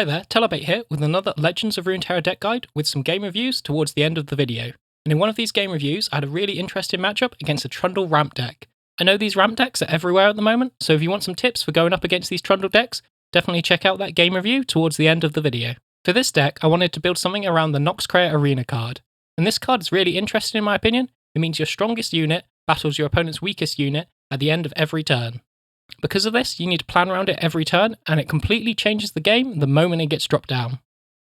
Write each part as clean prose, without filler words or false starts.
Hi there, Telebait here with another Legends of Runeterra deck guide with some game reviews towards the end of the video. And in one of these game reviews, I had a really interesting matchup against a Trundle ramp deck. I know these ramp decks are everywhere at the moment, so if you want some tips for going up against these Trundle decks, definitely check out that game review towards the end of the video. For this deck, I wanted to build something around the Noxkraya Arena card. And this card is really interesting in my opinion. It means your strongest unit battles your opponent's weakest unit at the end of every turn. Because of this, you need to plan around it every turn, and it completely changes the game the moment it gets dropped down.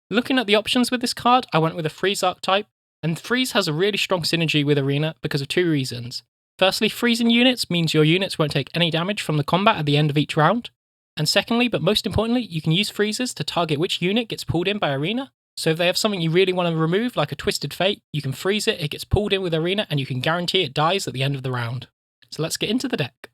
Looking at the options with this card, I went with a Freeze archetype, and Freeze has a really strong synergy with Arena because of two reasons. Firstly, freezing units means your units won't take any damage from the combat at the end of each round. And secondly, but most importantly, you can use freezes to target which unit gets pulled in by Arena. So if they have something you really want to remove, like a Twisted Fate, you can freeze it, it gets pulled in with Arena, and you can guarantee it dies at the end of the round. So let's get into the deck.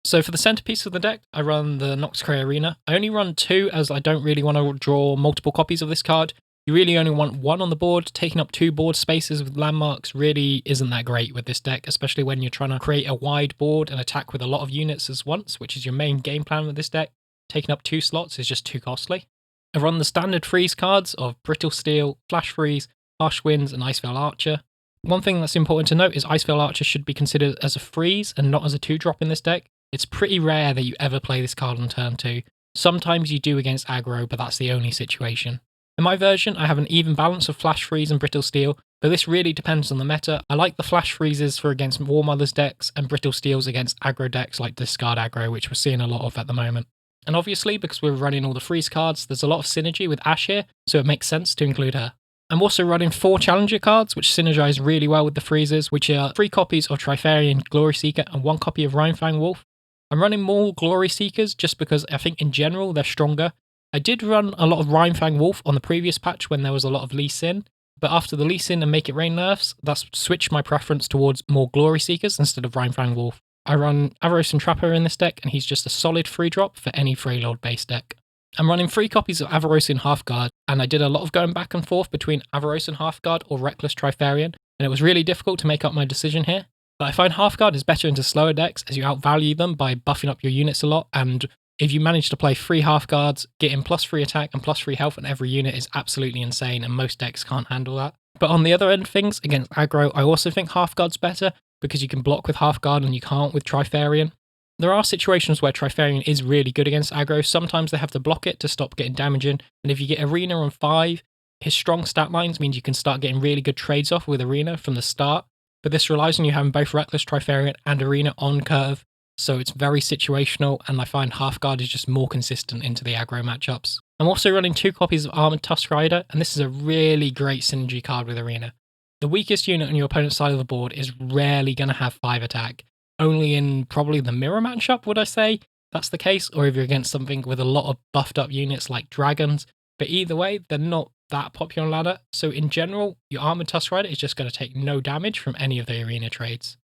So for the centerpiece of the deck, I run the Noxkraya Arena. I only run two as I don't really want to draw multiple copies of this card. You really only want one on the board. Taking up two board spaces with landmarks really isn't that great with this deck, especially when you're trying to create a wide board and attack with a lot of units at once, which is your main game plan with this deck. Taking up two slots is just too costly. I run the standard freeze cards of Brittle Steel, Flash Freeze, Harsh Winds, and Icevale Archer. One thing that's important to note is Icevale Archer should be considered as a freeze and not as a 2-drop in this deck. It's pretty rare that you ever play this card on turn 2. Sometimes you do against aggro, but that's the only situation. In my version, I have an even balance of Flash Freeze and Brittle Steel, but this really depends on the meta. I like the Flash Freezes for against War Mother's decks and Brittle Steels against aggro decks like Discard Aggro, which we're seeing a lot of at the moment. And obviously, because we're running all the freeze cards, there's a lot of synergy with Ashe here, so it makes sense to include her. I'm also running 4 Challenger cards, which synergize really well with the freezes, which are 3 copies of Trifarian Glory Seeker and 1 copy of Rhinefang Wolf. I'm running more Glory Seekers just because I think in general they're stronger. I did run a lot of Rhinefang Wolf on the previous patch when there was a lot of Lee Sin, but after the Lee Sin and Make It Rain nerfs, that's switched my preference towards more Glory Seekers instead of Rhinefang Wolf. I run Avarosan Trapper in this deck, and he's just a solid free drop for any Freylord base deck. I'm running 3 copies of Avarosan Halfguard, and I did a lot of going back and forth between Avarosan Halfguard or Reckless Trifarian, and it was really difficult to make up my decision here. But I find Halfguard is better into slower decks as you outvalue them by buffing up your units a lot, and if you manage to play 3 Halfguards, getting +3 attack and +3 health on every unit is absolutely insane, and most decks can't handle that. But on the other end of things, against aggro, I also think Halfguard's better, because you can block with Halfguard and you can't with Trifarian. There are situations where Trifarian is really good against aggro. Sometimes they have to block it to stop getting damage in, and if you get Arena on 5, his strong stat lines means you can start getting really good trades off with Arena from the start. But this relies on you having both Reckless Trifarian and Arena on curve, so it's very situational, and I find Halfguard is just more consistent into the aggro matchups. I'm also running 2 copies of Armored Tusk Rider, and this is a really great synergy card with Arena. The weakest unit on your opponent's side of the board is rarely going to have 5 attack. Only in probably the mirror matchup would I say that's the case, or if you're against something with a lot of buffed up units like dragons, but either way, they're not that popular on ladder, so in general, your Armored Tusk Rider is just going to take no damage from any of the Arena trades.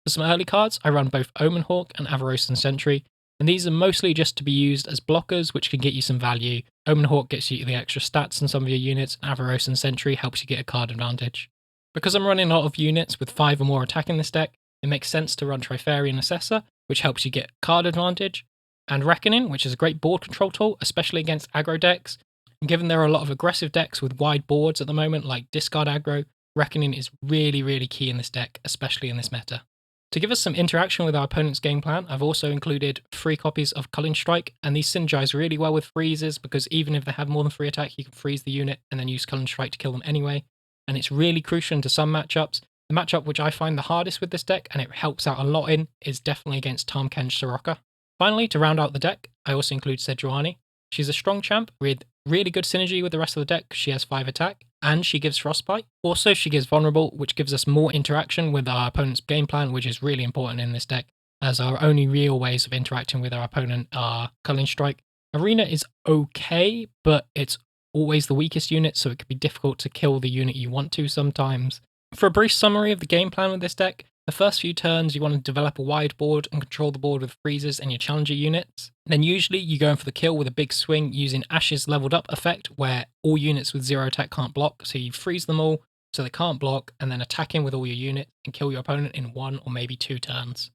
For some early cards, I run both Omen Hawk and Avarosan Sentry, and these are mostly just to be used as blockers, which can get you some value. Omen Hawk gets you the extra stats in some of your units, and Avarosan Sentry helps you get a card advantage. Because I'm running a lot of units with 5 or more attack in this deck, it makes sense to run Trifarian Assessor, which helps you get card advantage, and Reckoning, which is a great board control tool, especially against aggro decks. And given there are a lot of aggressive decks with wide boards at the moment, like Discard Aggro, Reckoning is really, really key in this deck, especially in this meta. To give us some interaction with our opponent's game plan, I've also included 3 copies of Culling Strike, and these synergize really well with freezes, because even if they have more than 3 attack, you can freeze the unit and then use Culling Strike to kill them anyway. And it's really crucial into some matchups. The matchup which I find the hardest with this deck, and it helps out a lot in, is definitely against Tahm-Kench Soroka. Finally, to round out the deck, I also include Sejuani. She's a strong champ with really good synergy with the rest of the deck. She has 5 attack, and she gives Frostbite. Also, she gives Vulnerable, which gives us more interaction with our opponent's game plan, which is really important in this deck, as our only real ways of interacting with our opponent are Culling Strike. Arena is okay, but it's always the weakest unit, so it can be difficult to kill the unit you want to sometimes. For a brief summary of the game plan with this deck, the first few turns you want to develop a wide board and control the board with freezes and your challenger units. Then usually you go in for the kill with a big swing using Ashe's leveled up effect, where all units with 0 attack can't block, so you freeze them all so they can't block, and then attack in with all your units and kill your opponent in 1 or maybe 2 turns.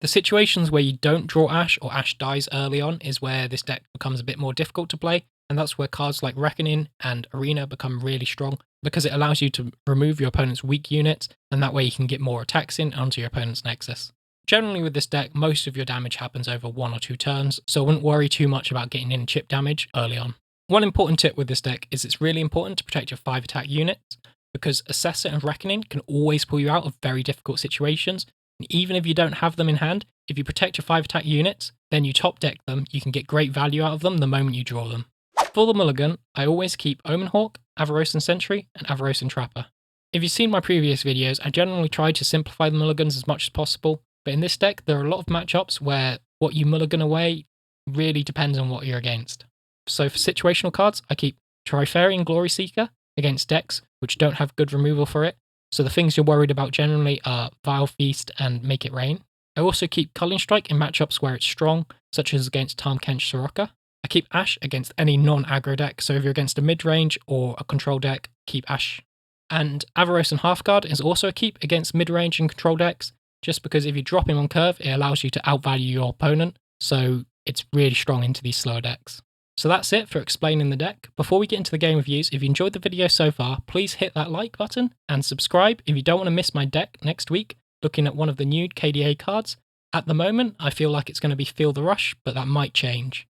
The situations where you don't draw Ashe or Ashe dies early on is where this deck becomes a bit more difficult to play, and that's where cards like Reckoning and Arena become really strong, because it allows you to remove your opponent's weak units, and that way you can get more attacks in onto your opponent's Nexus. Generally with this deck, most of your damage happens over 1 or 2 turns, so I wouldn't worry too much about getting in chip damage early on. One important tip with this deck is it's really important to protect your 5 attack units, because Assessor and Reckoning can always pull you out of very difficult situations, and even if you don't have them in hand, if you protect your 5 attack units, then you top deck them, you can get great value out of them the moment you draw them. For the mulligan, I always keep Omen Hawk, Avarosan Sentry, and Avarosan Trapper. If you've seen my previous videos, I generally try to simplify the mulligans as much as possible, but in this deck there are a lot of matchups where what you mulligan away really depends on what you're against. So for situational cards, I keep Trifarian Glory Seeker against decks which don't have good removal for it, so the things you're worried about generally are Vile Feast and Make It Rain. I also keep Culling Strike in matchups where it's strong, such as against Tahm Kench Soroka. I keep Ashe against any non-aggro deck, so if you're against a mid-range or a control deck, keep Ashe. And Avarosan Halfguard is also a keep against mid-range and control decks, just because if you drop him on curve, it allows you to outvalue your opponent, so it's really strong into these slower decks. So that's it for explaining the deck. Before we get into the game reviews, if you enjoyed the video so far, please hit that like button and subscribe if you don't want to miss my deck next week, looking at one of the new KDA cards. At the moment, I feel like it's going to be Feel the Rush, but that might change.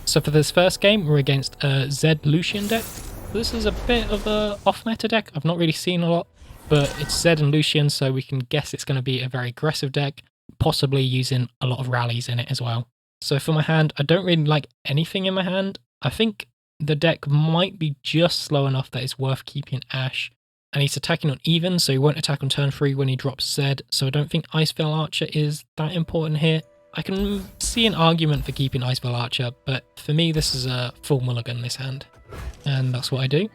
So for this first game, we're against a Zed Lucian deck. This is a bit of a off-meta deck. I've not really seen a lot, but it's Zed and Lucian, so we can guess it's going to be a very aggressive deck, possibly using a lot of rallies in it as well. So for my hand, I don't really like anything in my hand. I think the deck might be just slow enough that it's worth keeping Ashe. And he's attacking on even, so he won't attack on turn 3 when he drops Zed, so I don't think Icevale Archer is that important here. I can see an argument for keeping Icevale Archer, but for me this is a full mulligan this hand. And that's what I do.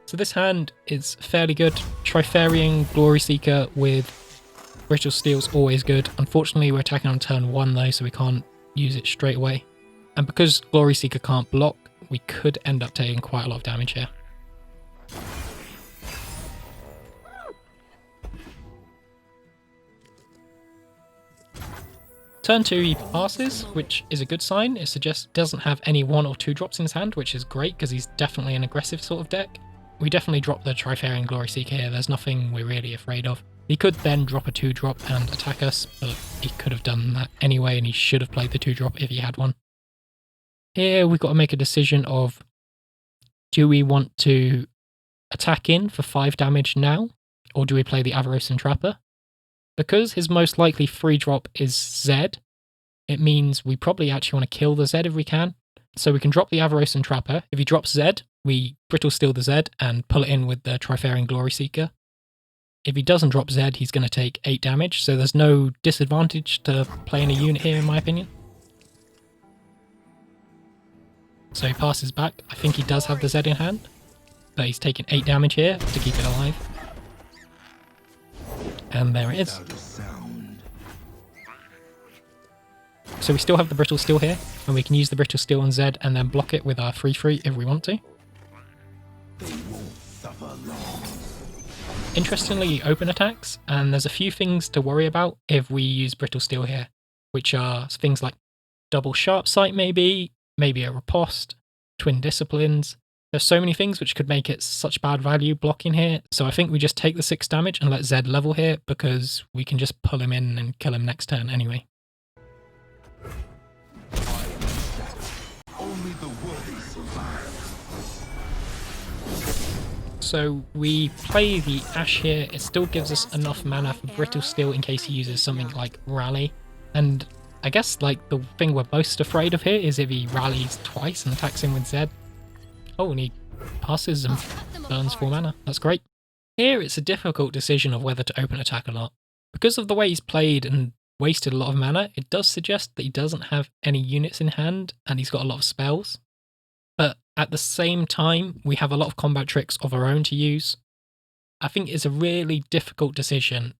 So this hand is fairly good. Trifarian Glory Seeker with Brittle Steel's always good. Unfortunately we're attacking on turn 1 though, so we can't use it straight away. And because Glory Seeker can't block, we could end up taking quite a lot of damage here. Turn 2 he passes, which is a good sign. It suggests he doesn't have any 1 or 2 drops in his hand, which is great because he's definitely an aggressive sort of deck. We definitely drop the Trifarian Glory Seeker here, there's nothing we're really afraid of. He could then drop a 2-drop and attack us, but he could have done that anyway and he should have played the 2-drop if he had one. Here we've got to make a decision of, do we want to attack in for 5 damage now, or do we play the Avarosan Trapper? Because his most likely free drop is Zed, it means we probably actually want to kill the Zed if we can. So we can drop the Avarosan Trapper. If he drops Zed, we Brittle Steel the Zed and pull it in with the Trifarian Glory Seeker. If he doesn't drop Zed, he's going to take 8 damage, so there's no disadvantage to playing a unit here in my opinion. So he passes back. I think he does have the Zed in hand, but he's taking 8 damage here to keep it alive. And there it is. So we still have the Brittle Steel here, and we can use the Brittle Steel on Zed and then block it with our 3/3 if we want to. Interestingly, he open attacks, and there's a few things to worry about if we use Brittle Steel here, which are things like double Sharp Sight maybe a Riposte, Twin Disciplines. There's so many things which could make it such bad value blocking here, so I think we just take the 6 damage and let Zed level here, because we can just pull him in and kill him next turn anyway. So we play the Ashe here. It still gives us enough mana for Brittle Steel in case he uses something like Rally. And I guess like the thing we're most afraid of here is if he rallies twice and attacks him with Zed. Oh, and he passes and burns 4 mana. That's great. Here it's a difficult decision of whether to open attack or not. Because of the way he's played and wasted a lot of mana, it does suggest that he doesn't have any units in hand and he's got a lot of spells. But at the same time, we have a lot of combat tricks of our own to use. I think it's a really difficult decision.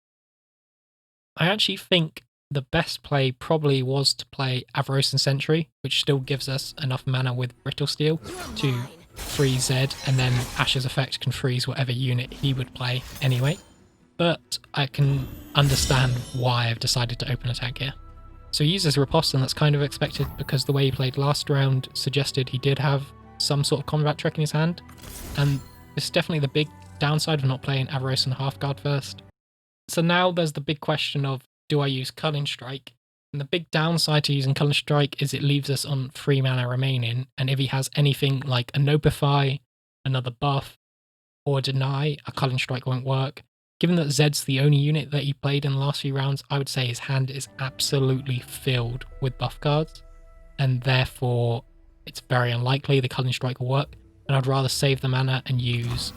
I actually think the best play probably was to play Avarosan Sentry, which still gives us enough mana with Brittle Steel to freeze Zed, and then Ashe's effect can freeze whatever unit he would play anyway. But I can understand why I've decided to open attack here. So he uses Riposte, and that's kind of expected because the way he played last round suggested he did have some sort of combat trick in his hand. And this is definitely the big downside of not playing Avaros and Halfguard first. So now there's the big question of, do I use Culling Strike? And the big downside to using Culling Strike is it leaves us on 3 mana remaining, and if he has anything like a Notify, another buff, or Deny, a Culling Strike won't work. Given that Zed's the only unit that he played in the last few rounds, I would say his hand is absolutely filled with buff cards, and therefore it's very unlikely the Culling Strike will work, and I'd rather save the mana and use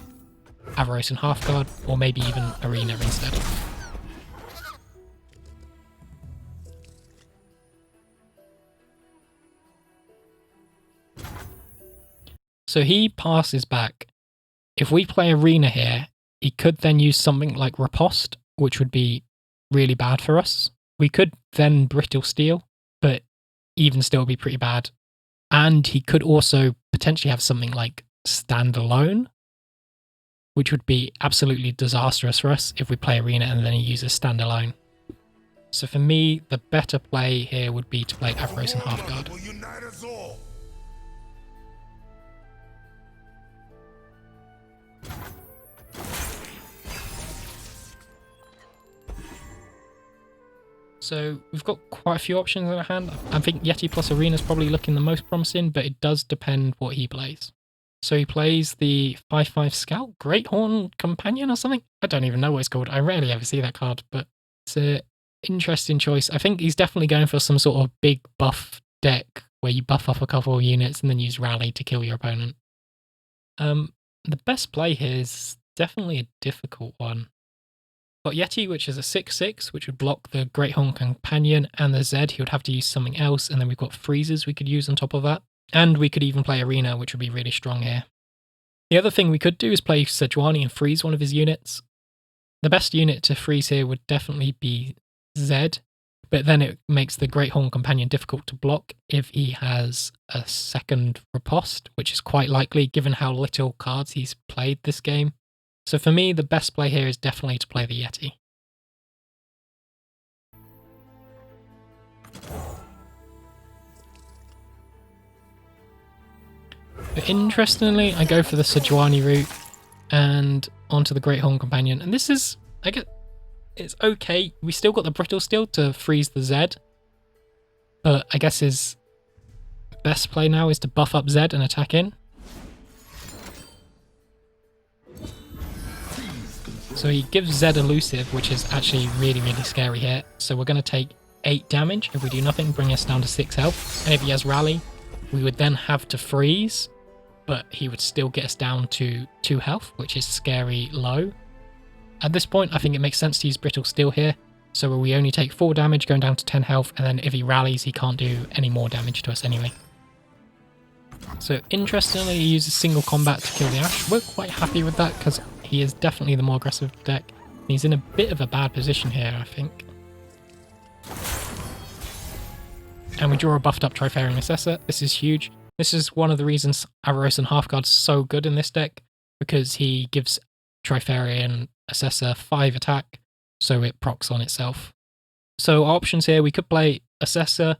Avaros and Halfguard, or maybe even Arena instead. So he passes back. If we play Arena here, he could then use something like Riposte, which would be really bad for us. We could then Brittle Steel, but even still be pretty bad. And he could also potentially have something like Standalone, which would be absolutely disastrous for us if we play Arena and then he uses Standalone. So for me, the better play here would be to play Avaros and Halfguard. So we've got quite a few options in our hand. I think Yeti plus Arena is probably looking the most promising, but it does depend what he plays. So he plays the 5/5 Scout, Great Horn Companion or something? I don't even know what it's called. I rarely ever see that card, but it's an interesting choice. I think he's definitely going for some sort of big buff deck where you buff up a couple of units and then use Rally to kill your opponent. The best play here is definitely a difficult one. Got Yeti, which is a 6/6, which would block the Great Horn Companion and the Zed. He would have to use something else, and then we've got freezes we could use on top of that. And we could even play Arena, which would be really strong here. The other thing we could do is play Sejuani and freeze one of his units. The best unit to freeze here would definitely be Zed, but then it makes the Great Horn Companion difficult to block if he has a second Riposte, which is quite likely given how little cards he's played this game. So for me, the best play here is definitely to play the Yeti. But interestingly, I go for the Sejuani route and onto the Great Horn Companion. And this is, I guess, it's okay. We still got the Brittle Steel to freeze the Zed. But I guess his best play now is to buff up Zed and attack in. So he gives Zed Elusive, which is actually really, really scary here. So we're going to take 8 damage if we do nothing, bring us down to 6 health. And if he has Rally, we would then have to freeze, but he would still get us down to 2 health, which is scary low. At this point, I think it makes sense to use Brittle Steel here. So we only take 4 damage, going down to 10 health, and then if he rallies, he can't do any more damage to us anyway. So interestingly, he uses single combat to kill the Ashe. We're quite happy with that because he is definitely the more aggressive deck. He's in a bit of a bad position here, I think. And we draw a buffed up Trifarian Assessor. This is huge. This is one of the reasons Avaros and Halfguard is so good in this deck, because he gives Trifarian Assessor 5 attack, so it procs on itself. So our options here, we could play Assessor,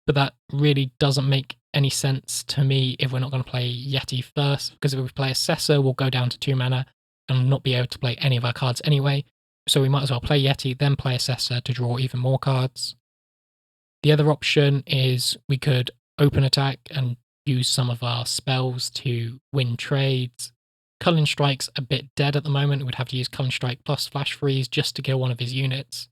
but that really doesn't make any sense to me if we're not going to play Yeti first, because if we play Assessor, we'll go down to 2 mana and not be able to play any of our cards anyway. So we might as well play Yeti, then play Assessor to draw even more cards. The other option is we could open attack and use some of our spells to win trades. Culling Strike's a bit dead at the moment. We'd have to use Culling Strike plus Flash Freeze just to kill one of his units,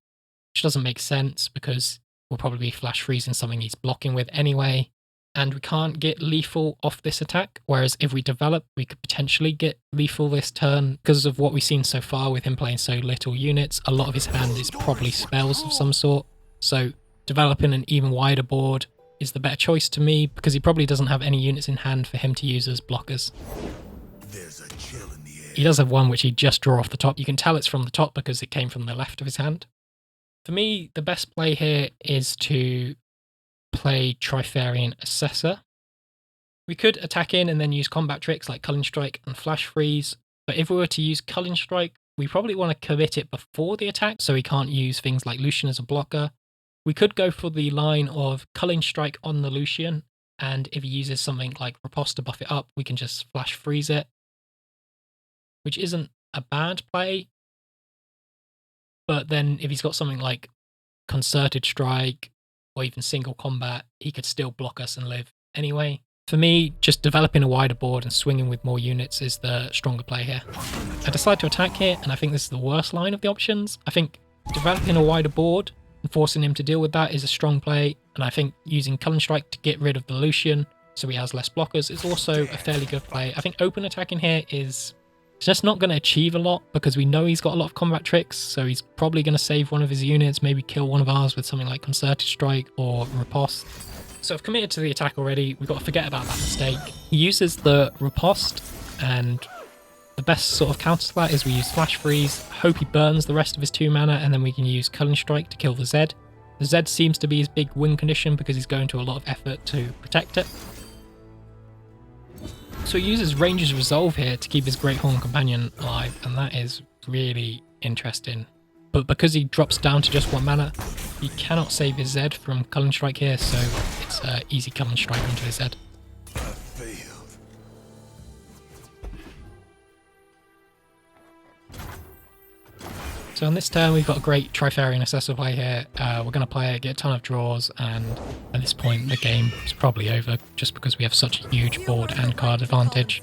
which doesn't make sense because we'll probably be Flash Freezing something he's blocking with anyway. And we can't get lethal off this attack, whereas if we develop, we could potentially get lethal this turn. Because of what we've seen so far with him playing so little units, a lot of his hand is probably spells of some sort. So developing an even wider board is the better choice to me, because he probably doesn't have any units in hand for him to use as blockers. There's a chill in the air. He does have one which he just drew off the top. You can tell it's from the top because it came from the left of his hand. For me, the best play here is to play Trifarian Assessor. We could attack in and then use combat tricks like Culling Strike and Flash Freeze, but if we were to use Culling Strike, we probably want to commit it before the attack, so we can't use things like Lucian as a blocker. We could go for the line of Culling Strike on the Lucian, and if he uses something like Riposte to buff it up, we can just flash freeze it, which isn't a bad play. But then if he's got something like Concerted Strike or even Single Combat, he could still block us and live anyway. For me, just developing a wider board and swinging with more units is the stronger play here. I decide to attack here, and I think this is the worst line of the options. I think developing a wider board and forcing him to deal with that is a strong play, and I think using Culling Strike to get rid of the Lucian so he has less blockers is also a fairly good play. I think open attacking here is just not going to achieve a lot because we know he's got a lot of combat tricks, so he's probably going to save one of his units, maybe kill one of ours with something like Concerted Strike or Riposte. So I've committed to the attack already, we've got to forget about that mistake. He uses the Riposte, and the best sort of counter to that is we use Flash Freeze, hope he burns the rest of his 2 mana, and then we can use Culling Strike to kill the Zed. The Zed seems to be his big win condition because he's going to a lot of effort to protect it. So he uses Ranger's Resolve here to keep his Great Horn Companion alive, and that is really interesting. But because he drops down to just 1 mana, he cannot save his Zed from Culling Strike here, so it's easy Culling Strike onto his Zed. I failed. So on this turn, we've got a great Trifarian Assessor play here. We're going to play it, get a ton of draws, and at this point, the game is probably over just because we have such a huge board and card advantage.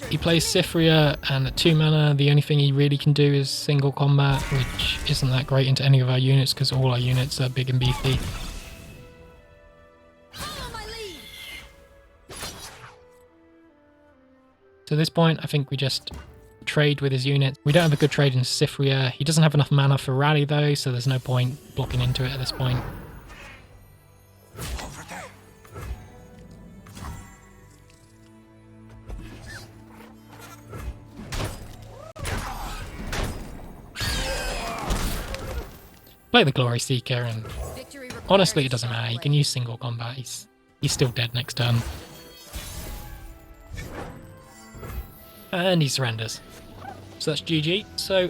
He plays Cyphria, and at 2 mana, the only thing he really can do is single combat, which isn't that great into any of our units because all our units are big and beefy. So at this point, I think we just trade with his unit. We don't have a good trade in Cyphria. He doesn't have enough mana for Rally though, so there's no point blocking into it at this point. Play the Glory Seeker, and honestly it doesn't matter. He can use single combat. He's still dead next turn. And he surrenders. So that's GG. So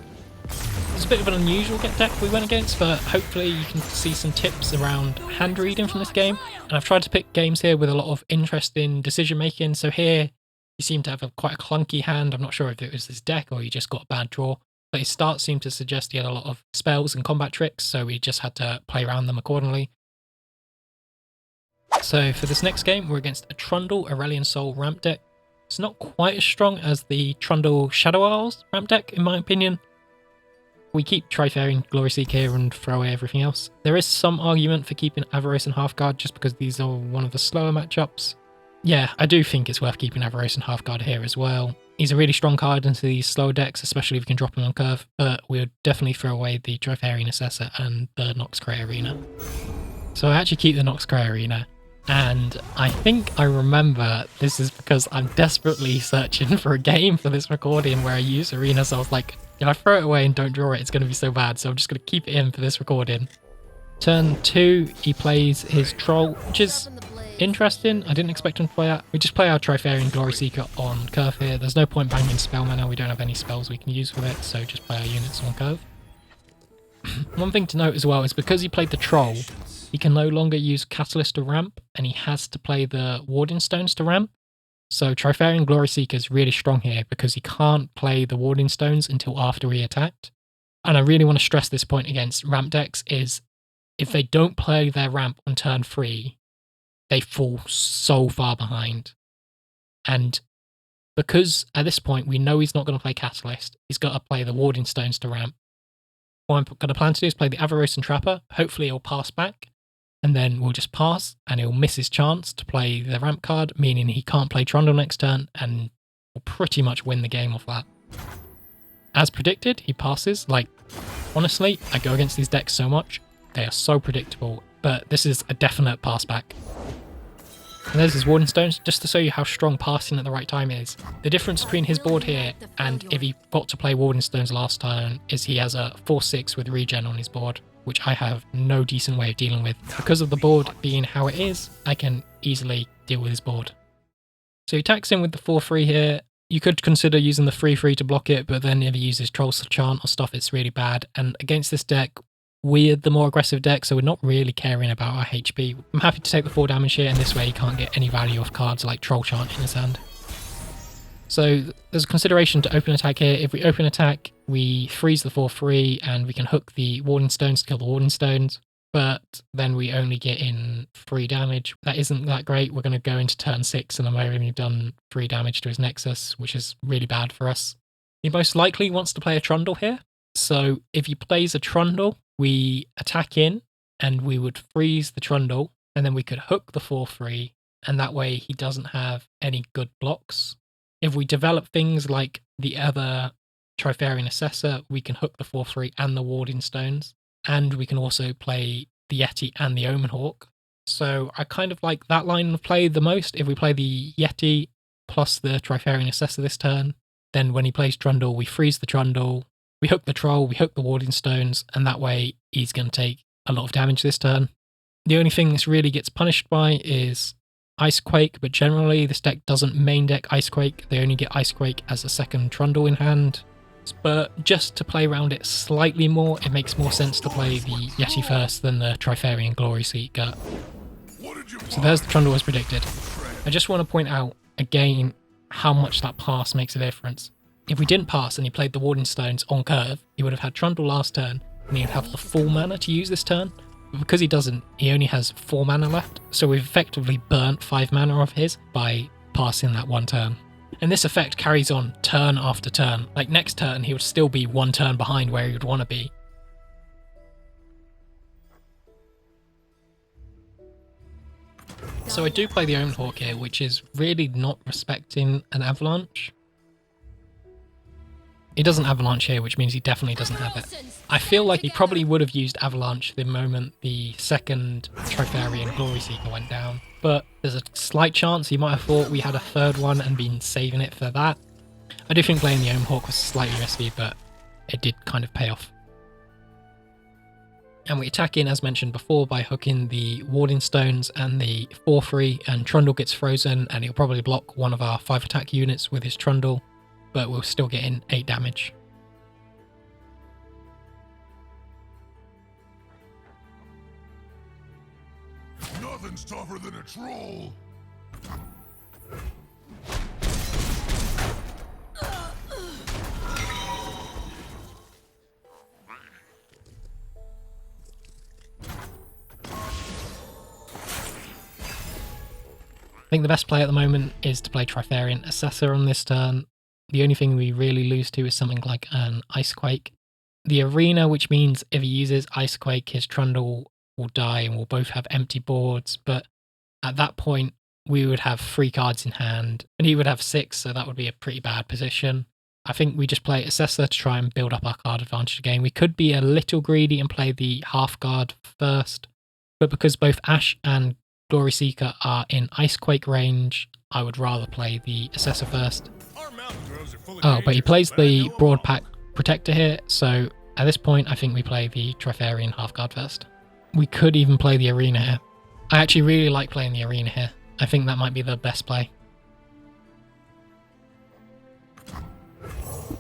it's a bit of an unusual deck we went against, but hopefully you can see some tips around hand reading from this game. And I've tried to pick games here with a lot of interesting decision making. So here he seemed to have quite a clunky hand. I'm not sure if it was his deck or he just got a bad draw. But his start seemed to suggest he had a lot of spells and combat tricks, so we just had to play around them accordingly. So for this next game, we're against a Trundle Aurelian Soul ramp deck. It's not quite as strong as the Trundle Shadow Isles ramp deck, in my opinion. We keep Trifarian Glory Seeker here and throw away everything else. There is some argument for keeping Avaros and Halfguard just because these are one of the slower matchups. Yeah, I do think it's worth keeping Avaros and Halfguard here as well. He's a really strong card into these slower decks, especially if you can drop him on curve, but we'll definitely throw away the Trifarian Assessor and the Noxkraya Arena. So I actually keep the Noxkraya Arena. And I think I remember this is because I'm desperately searching for a game for this recording where I use Arena, so I was like, if I throw it away and don't draw it, it's going to be so bad, so I'm just going to keep it in for this recording. Turn 2, he plays his Troll, which is interesting. I didn't expect him to play that. We just play our Trifarian Glory Seeker on curve here. There's no point banging spell mana, we don't have any spells we can use with it, so just play our units on curve. One thing to note as well is because he played the Troll, he can no longer use Catalyst to ramp, and he has to play the Warding Stones to ramp. So Trifarian Glory Seeker is really strong here because he can't play the Warding Stones until after he attacked. And I really want to stress this point against ramp decks is if they don't play their ramp on turn 3, they fall so far behind. And because at this point we know he's not going to play Catalyst, he's got to play the Warding Stones to ramp. What I'm going to plan to do is play the Avaros and Trapper. Hopefully he'll pass back, and then we'll just pass, and he'll miss his chance to play the ramp card, meaning he can't play Trundle next turn, and we'll pretty much win the game off that. As predicted, he passes. Like, honestly, I go against these decks so much. They are so predictable, but this is a definite pass back. And there's his Warding Stones, just to show you how strong passing at the right time is. The difference between his board here and if he got to play Warding Stones last turn is he has a 4/6 with regen on his board, which I have no decent way of dealing with. Because of the board being how it is, I can easily deal with his board. So he attacks in with the 4/3 here. You could consider using the 3/3 to block it, but then if he uses Troll's Chant or stuff, it's really bad. And against this deck, we're the more aggressive deck, so we're not really caring about our HP. I'm happy to take the 4 damage here, and this way he can't get any value off cards like Troll Chant in his hand. So there's a consideration to open attack here. If we open attack, we freeze the 4/3, and we can hook the Warding Stones to kill the Warding Stones. But then we only get in 3 damage. That isn't that great. We're going to go into turn 6 and I've only done 3 damage to his Nexus, which is really bad for us. He most likely wants to play a Trundle here. So if he plays a Trundle, we attack in and we would freeze the Trundle and then we could hook the 4/3 and that way he doesn't have any good blocks. If we develop things like the other Trifarian Assessor, we can hook the 4/3 and the Warding Stones. And we can also play the Yeti and the Omen Hawk. So I kind of like that line of play the most. If we play the Yeti plus the Trifarian Assessor this turn, then when he plays Trundle, we freeze the Trundle, we hook the Troll, we hook the Warding Stones, and that way he's going to take a lot of damage this turn. The only thing this really gets punished by is Icequake, but generally this deck doesn't main deck Icequake. They only get Icequake as a second Trundle in hand. But just to play around it slightly more, it makes more sense to play the Yeti first than the Trifarian Glory Seeker. So there's the Trundle as predicted. I just want to point out again how much that pass makes a difference. If we didn't pass and he played the Warding Stones on curve, he would have had Trundle last turn and he'd have the full mana to use this turn. But because he doesn't, he only has 4 mana left, so we've effectively burnt 5 mana of his by passing that one turn. And this effect carries on turn after turn. Like next turn, he would still be 1 turn behind where he would want to be. So I do play the Omen Hawk here, which is really not respecting an Avalanche. He doesn't Avalanche here, which means he definitely doesn't have it. I feel like he probably would have used Avalanche the moment the second Trifarian Glory Seeker went down. But there's a slight chance he might have thought we had a third one and been saving it for that. I do think playing the Omen Hawk was slightly risky, but it did kind of pay off. And we attack in, as mentioned before, by hooking the Warding Stones and the 4/3, and Trundle gets frozen, and he'll probably block one of our 5 attack units with his Trundle, but we'll still get in 8 damage. Nothing's tougher than a troll. I think the best play at the moment is to play Trifarian Assessor on this turn. The only thing we really lose to is something like an Icequake. The Arena, which means if he uses Icequake, his Trundle will die and we'll both have empty boards, but at that point we would have 3 cards in hand and he would have 6, so that would be a pretty bad position. I think we just play Assessor to try and build up our card advantage again. We could be a little greedy and play the half guard first, but because both Ashe and Glory Seeker are in Icequake range, I would rather play the Assessor first. Oh, but he plays the Broadpack Protector here, so at this point I think we play the Trifarian half-guard first. We could even play the Arena here. I actually really like playing the Arena here. I think that might be the best play.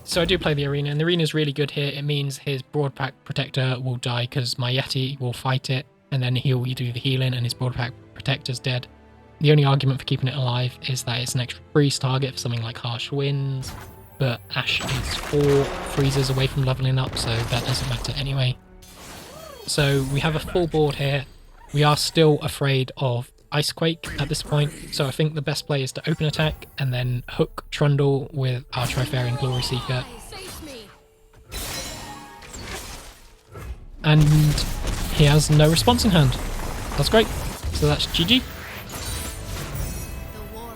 So I do play the Arena, and the Arena is really good here. It means his Broadpack Protector will die because my Yeti will fight it, and then he'll do the healing and his Broadpack Protector's dead. The only argument for keeping it alive is that it's an extra freeze target for something like Harsh Winds, but Ashe is 4 freezes away from leveling up, so that doesn't matter anyway. So we have a full board here. We are still afraid of Icequake at this point, so I think the best play is to open attack and then hook Trundle with our Trifarian Glory Seeker. And he has no response in hand. That's great. So that's GG.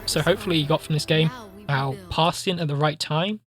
So hopefully you got from this game how passing at the right time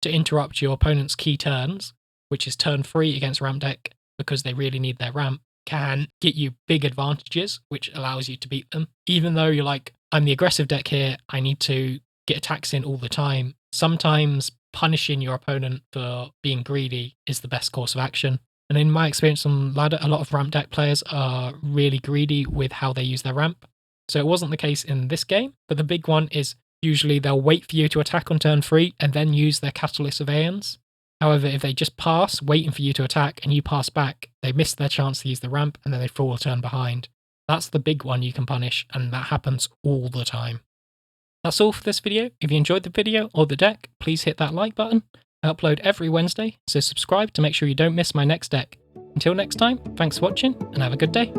to interrupt your opponent's key turns, which is turn 3 against ramp deck because they really need their ramp, can get you big advantages, which allows you to beat them. Even though you're like, I'm the aggressive deck here, I need to get attacks in all the time. Sometimes punishing your opponent for being greedy is the best course of action. And in my experience on ladder, a lot of ramp deck players are really greedy with how they use their ramp. So it wasn't the case in this game, but the big one is Usually they'll wait for you to attack on turn 3 and then use their Catalyst of Aeons. However, if they just pass, waiting for you to attack, and you pass back, they miss their chance to use the ramp and then they fall a turn behind. That's the big one you can punish, and that happens all the time. That's all for this video. If you enjoyed the video or the deck, please hit that like button. I upload every Wednesday, so subscribe to make sure you don't miss my next deck. Until next time, thanks for watching and have a good day.